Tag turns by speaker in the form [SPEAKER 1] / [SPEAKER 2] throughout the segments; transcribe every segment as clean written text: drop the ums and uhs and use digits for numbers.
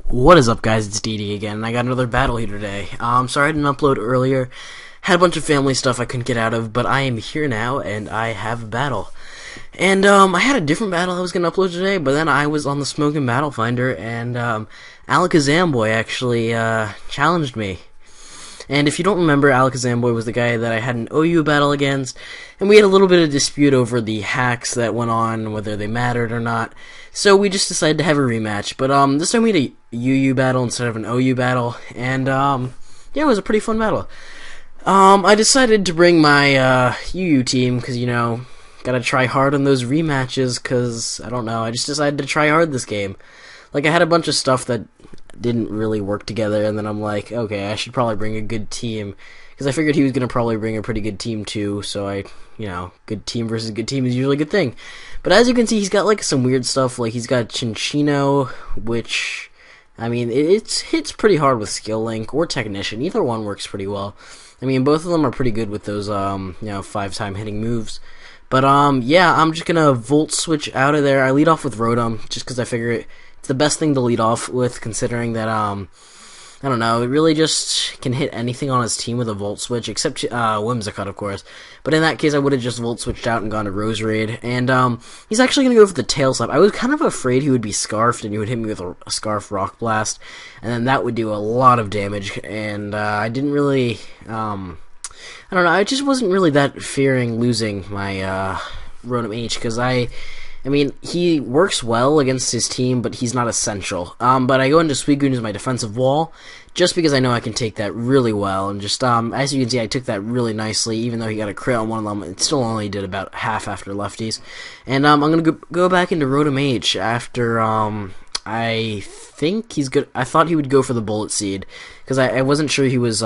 [SPEAKER 1] What is up, guys? It's DD again, and I got another battle here today. Sorry I didn't upload earlier. Had a bunch of family stuff I couldn't get out of, but I am here now, and I have a battle. And, I had a different battle I was gonna upload today, but then I was on the Smoking Battle Finder, and, Alakazamboy actually, challenged me. And if you don't remember, Alakazamboy was the guy that I had an OU battle against, and we had a little bit of dispute over the hacks that went on, whether they mattered or not. So we just decided to have a rematch. But this time we had a UU battle instead of an OU battle, and yeah, it was a pretty fun battle. I decided to bring my UU team because, you know, gotta try hard on those rematches because, I don't know, I just decided to try hard this game. Like, I had a bunch of stuff that didn't really work together, and then I'm like, okay, I should probably bring a good team, because I figured he was going to probably bring a pretty good team too, so you know, good team versus good team is usually a good thing. But as you can see, he's got, like, some weird stuff, like, he's got Chinchino, which, I mean, it hits pretty hard with Skill Link, or Technician, either one works pretty well. I mean, both of them are pretty good with those, you know, 5-time hitting moves. But, yeah, I'm just gonna Volt Switch out of there. I lead off with Rotom, just because I figure it's the best thing to lead off with, considering that, I don't know, it really just can hit anything on his team with a Volt Switch, except, Whimsicott, of course. But in that case, I would have just Volt Switched out and gone to Roserade. And, he's actually gonna go for the Tail Slap. I was kind of afraid he would be Scarfed, and he would hit me with a Scarf Rock Blast, and then that would do a lot of damage, and, I didn't really, I don't know, I just wasn't really that fearing losing my, Rotom H, because I mean, he works well against his team, but he's not essential. But I go into Suicune as my defensive wall, just because I know I can take that really well, and just, as you can see, I took that really nicely, even though he got a crit on one of them, it still only did about half after lefties. And, I'm gonna go back into Rotom H after, I think he's good. I thought he would go for the Bullet Seed, because I wasn't sure he was,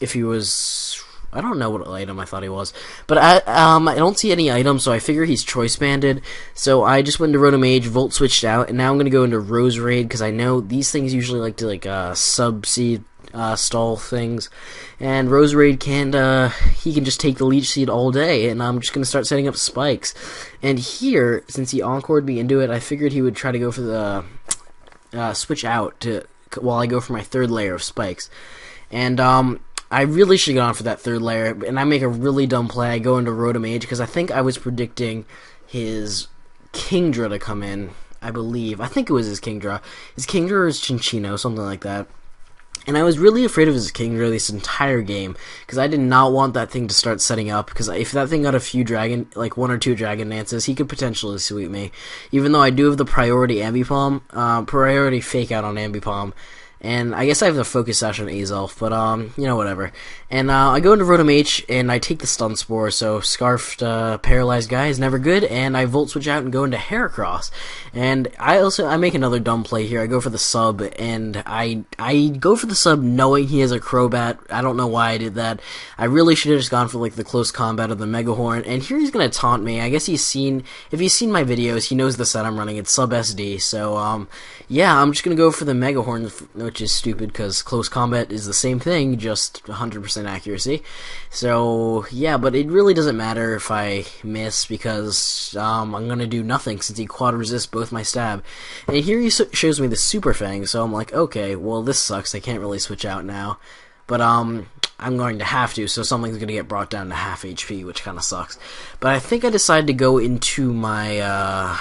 [SPEAKER 1] if he was, I don't know what item I thought he was, but I don't see any items, so I figure he's Choice Banded. So I just went into Rotom Age, Volt Switched out, and now I'm gonna go into Roserade because I know these things usually like to sub-seed stall things, and Roserade can he can just take the Leech Seed all day, and I'm just gonna start setting up spikes. And here, since he encored me into it, I figured he would try to go for the switch out while I go for my third layer of spikes, and I really should get on for that third layer, and I make a really dumb play. I go into Rotom Age, because I think I was predicting his Kingdra to come in, I believe. I think it was his Kingdra. His Kingdra or his Chinchino, something like that. And I was really afraid of his Kingdra this entire game, because I did not want that thing to start setting up, because if that thing got a few like 1 or 2 Dragon Dances, he could potentially sweep me. Even though I do have the priority Ambipom, priority Fake Out on Ambipom. And I guess I have the Focus Sash on Azelf, but, you know, whatever. And, I go into Rotom H, and I take the Stun Spore, so Scarfed, Paralyzed guy is never good, and I Volt Switch out and go into Heracross. And I make another dumb play here. I go for the sub, and I go for the sub knowing he has a Crobat. I don't know why I did that. I really should have just gone for, like, the close combat of the Mega Horn, and here he's gonna taunt me. I guess if he's seen my videos, he knows the set I'm running. It's sub SD, so, yeah, I'm just gonna go for the Mega Horn, which is stupid because close combat is the same thing, just 100% accuracy. So yeah, but it really doesn't matter if I miss because I'm gonna do nothing since he quad resists both my stab. And here he shows me the Super Fang, so I'm like, okay, well this sucks. I can't really switch out now, but I'm going to have to. So something's gonna get brought down to half HP, which kind of sucks. But I think I decided to go into my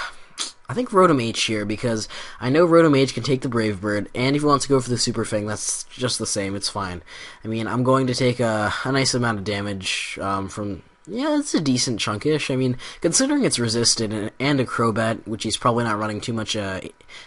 [SPEAKER 1] I think Rotom H here, because I know Rotom H can take the Brave Bird, and if he wants to go for the Super Fang, that's just the same, it's fine. I mean, I'm going to take a nice amount of damage from, yeah, it's a decent chunkish. I mean, considering it's resisted and a Crobat, which he's probably not running too much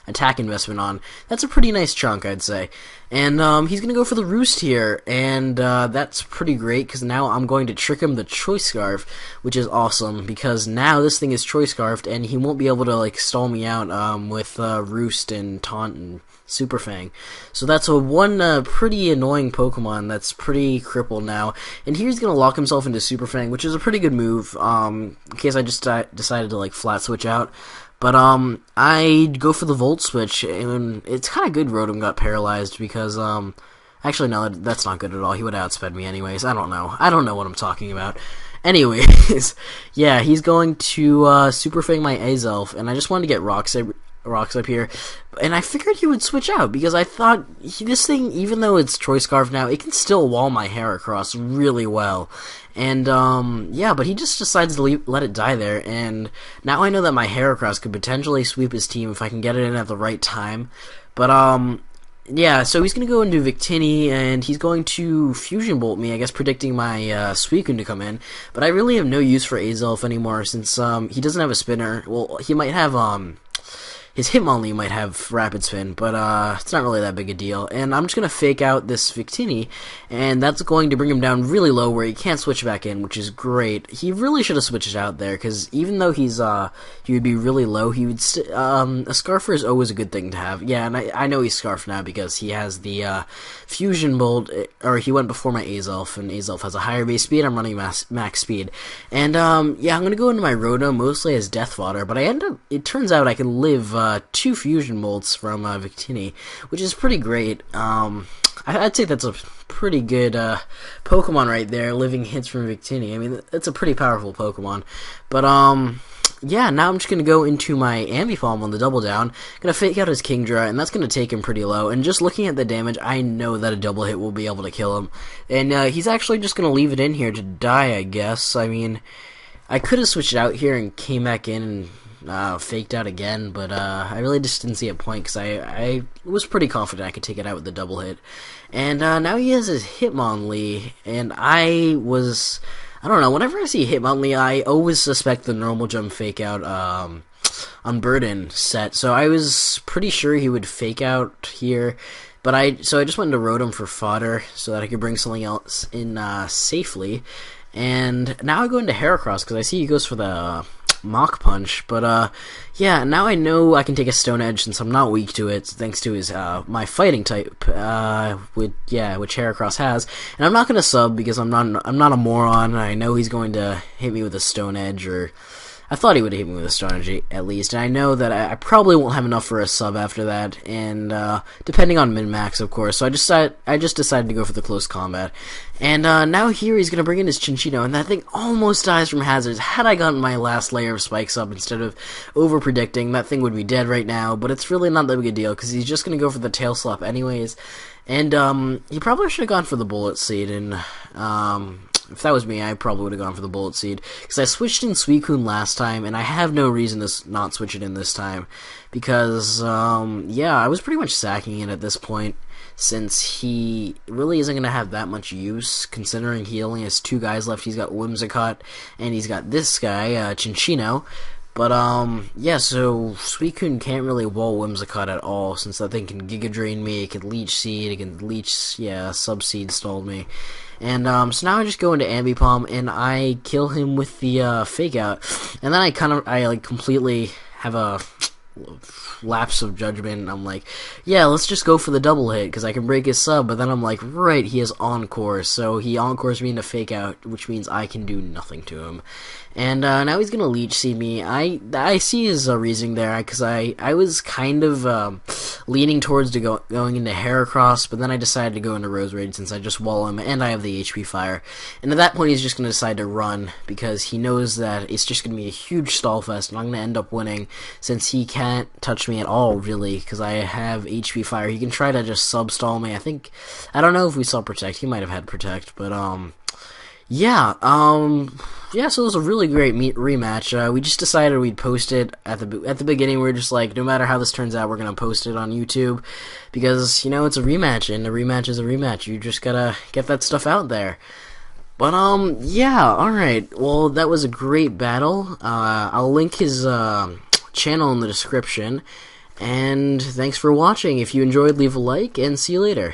[SPEAKER 1] attack investment on, that's a pretty nice chunk, I'd say. And he's going to go for the Roost here, and that's pretty great, because now I'm going to trick him the Choice Scarf, which is awesome, because now this thing is Choice Scarfed, and he won't be able to, like, stall me out with Roost and Taunt and Super Fang. So that's one pretty annoying Pokemon that's pretty crippled now. And here he's going to lock himself into Super Fang, which is a pretty good move, in case I just decided to, like, flat switch out. But, I go for the Volt Switch, and it's kind of good Rotom got paralyzed, because, actually, no, that's not good at all. He would have outsped me anyways. I don't know. I don't know what I'm talking about. Anyways, yeah, he's going to, Super Fang my Azelf, and I just wanted to get rocks up here, and I figured he would switch out because I thought this thing, even though it's Choice Scarf now, it can still wall my Heracross really well. And yeah, but he just decides to let it die there, and now I know that my Heracross could potentially sweep his team if I can get it in at the right time. But yeah, so he's going to go into Victini, and he's going to Fusion Bolt me, I guess predicting my Suicune to come in. But I really have no use for Azelf anymore since he doesn't have a spinner. Well, he might have his Hitmonlee might have Rapid Spin, but it's not really that big a deal. And I'm just going to fake out this Victini, and that's going to bring him down really low where he can't switch back in, which is great. He really should have switched out there, because even though he would be really low, he would a Scarfer is always a good thing to have. Yeah, and I know he's Scarfed now because he has the Fusion Bolt, or he went before my Azelf, and Azelf has a higher base speed. I'm running max speed. And yeah, I'm going to go into my Rotom mostly as Death Fodder, but it turns out I can live 2 Fusion Bolts from Victini, which is pretty great. I'd say that's a pretty good Pokemon right there, living hits from Victini. I mean, that's a pretty powerful Pokemon. But yeah, now I'm just going to go into my Ambipom on the double down. Going to fake out his Kingdra, and that's going to take him pretty low. And just looking at the damage, I know that a double hit will be able to kill him. And he's actually just going to leave it in here to die, I guess. I mean, I could have switched out here and came back in and faked out again, but I really just didn't see a point because I was pretty confident I could take it out with the double hit. And now he has his Hitmonlee, and I don't know, whenever I see Hitmonlee, I always suspect the normal jump fake out on Burden set, so I was pretty sure he would fake out here. But so I just went into Rotom for fodder so that I could bring something else in safely. And now I go into Heracross because I see he goes for the Mach Punch, but yeah, now I know I can take a Stone Edge since I'm not weak to it, thanks to his my fighting type, which Heracross has. And I'm not gonna sub because I'm not a moron. I know he's going to hit me with a Stone Edge, or I thought he would hit me with a Stone Edge at least. And I know that I probably won't have enough for a sub after that, and depending on min-max, of course. So I just decided to go for the close combat. And now here he's going to bring in his Chinchino, and that thing almost dies from hazards. Had I gotten my last layer of spikes up instead of over-predicting, that thing would be dead right now, but it's really not that big a deal, because he's just going to go for the Tail Slap anyways. And he probably should have gone for the Bullet Seed, and if that was me, I probably would have gone for the Bullet Seed, because I switched in Suicune last time, and I have no reason to not switch it in this time, because, yeah, I was pretty much sacking it at this point, since he really isn't going to have that much use, considering he only has 2 guys left. He's got Whimsicott, and he's got this guy, Chinchino. But, yeah, so Suicune can't really wall Whimsicott at all, since that thing can Giga Drain me, it can Leech Seed, it can Leech, yeah, Sub-Seed stalled me. And, so now I just go into Ambipom, and I kill him with the, Fake Out. And then I completely have a lapse of judgment, and I'm like, yeah, let's just go for the double hit, because I can break his sub, but then I'm like, right, he has Encore, so he Encores me into Fake Out, which means I can do nothing to him. And now he's gonna Leech Seed me. I see his reasoning there, because I was kind of leaning towards going into Heracross, but then I decided to go into Roserade since I just wall him, and I have the HP Fire. And at that point he's just gonna decide to run, because he knows that it's just gonna be a huge stall fest, and I'm gonna end up winning, since he can't touch me at all, really, because I have HP Fire. He can try to just sub-stall me. I don't know if we saw Protect. He might have had Protect, but, yeah, yeah, so it was a really great rematch. We just decided we'd post it at the beginning. We were just like, no matter how this turns out, we're gonna post it on YouTube, because, you know, it's a rematch, and a rematch is a rematch. You just gotta get that stuff out there. But, yeah, alright, well, that was a great battle. I'll link his, channel in the description, and thanks for watching. If you enjoyed, leave a like, and see you later.